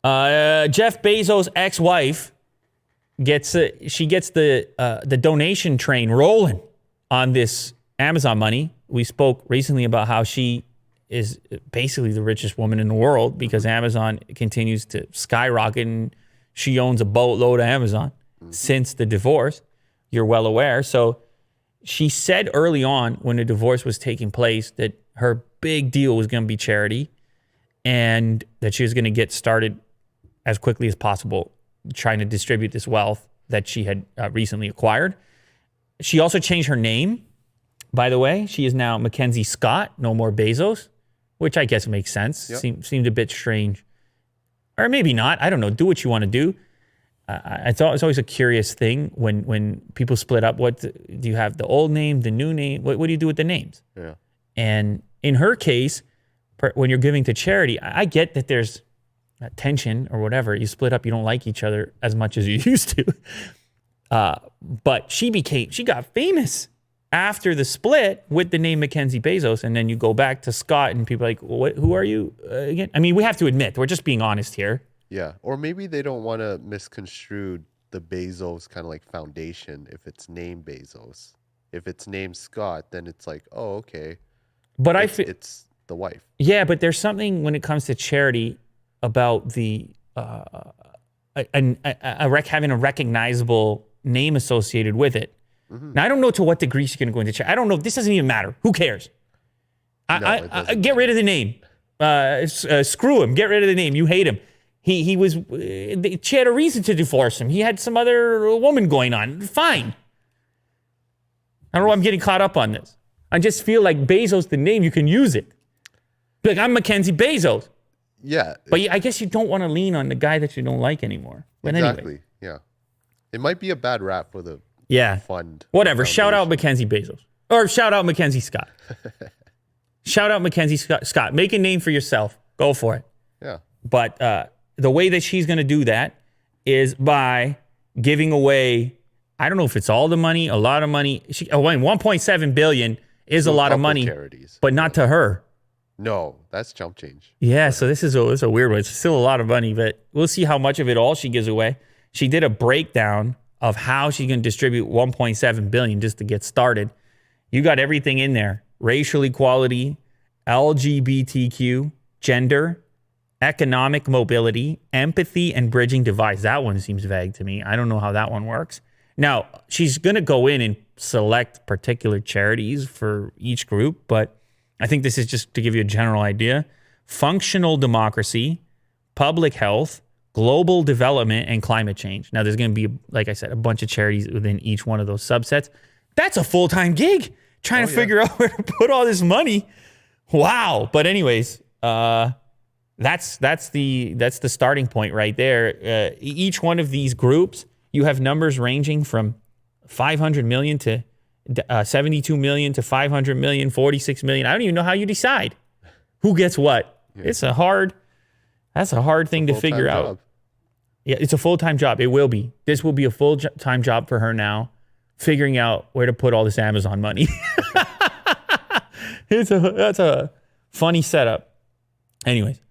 Jeff Bezos' ex-wife gets the donation train rolling on this Amazon money. We spoke recently about how she is basically the richest woman in the world because Amazon continues to skyrocket, and she owns a boatload of Amazon since the divorce. You're well aware. So she said early on when the divorce was taking place that her big deal was going to be charity and that she was going to get started as quickly as possible trying to distribute this wealth that she had recently acquired. She also changed her name, by the way. She is now Mackenzie Scott, no more Bezos, which I guess makes sense. Yep. Seemed a bit strange. Or maybe not. I don't know. Do what you want to do. It's always a curious thing when people split up. What do you have? The old name, the new name? What do you do with the names? Yeah. And in her case, when you're giving to charity, I get that there's tension or whatever. You split up, you don't like each other as much as you used to. But she got famous after the split with the name Mackenzie Bezos. And then you go back to Scott and people are like, who are you again? I mean, we have to admit, we're just being honest here. Yeah. Or maybe they don't want to misconstrue the Bezos kind of like foundation if it's named Bezos. If it's named Scott, then it's like, oh, okay. But it's the wife. Yeah, but there's something when it comes to charity about the having a recognizable name associated with it. Mm-hmm. Now, I don't know to what degree she's going to go into charity. I don't know. This doesn't even matter. Who cares? I get rid of the name. Screw him. Get rid of the name. You hate him. She had a reason to divorce him. He had some other woman going on. Fine. I don't know why I'm getting caught up on this. I just feel like Bezos, the name, you can use it. Like, I'm Mackenzie Bezos. Yeah. But I guess you don't want to lean on the guy that you don't like anymore. But exactly. Anyway. Yeah. It might be a bad rap for the fund. Whatever. Shout out Mackenzie Bezos. Or shout out Mackenzie Scott. Shout out Mackenzie Scott. Make a name for yourself. Go for it. Yeah. But the way that she's going to do that is by giving away, I don't know if it's all the money, a lot of money. 1.7 billion is a lot of money, charities. But not to her. No, that's chump change. Yeah, so this is a weird one. It's still a lot of money, but we'll see how much of it all she gives away. She did a breakdown of how she's going to distribute 1.7 billion just to get started. You got everything in there. Racial equality, LGBTQ, gender, economic mobility, empathy, and bridging divides. That one seems vague to me. I don't know how that one works. Now, she's going to go in and select particular charities for each group, but I think this is just to give you a general idea. Functional democracy, public health, global development, and climate change. Now, there's going to be, like I said, a bunch of charities within each one of those subsets. That's a full-time gig, trying to figure out where to put all this money. Wow. But anyways, that's the starting point right there. Each one of these groups, you have numbers ranging from 500 million to 72 million to 500 million, 46 million. I don't even know how you decide who gets what. Yeah. That's a hard thing to figure out. Yeah, it's a full-time job. It will be. This will be a full-time job for her now, figuring out where to put all this Amazon money. That's a funny setup. Anyways,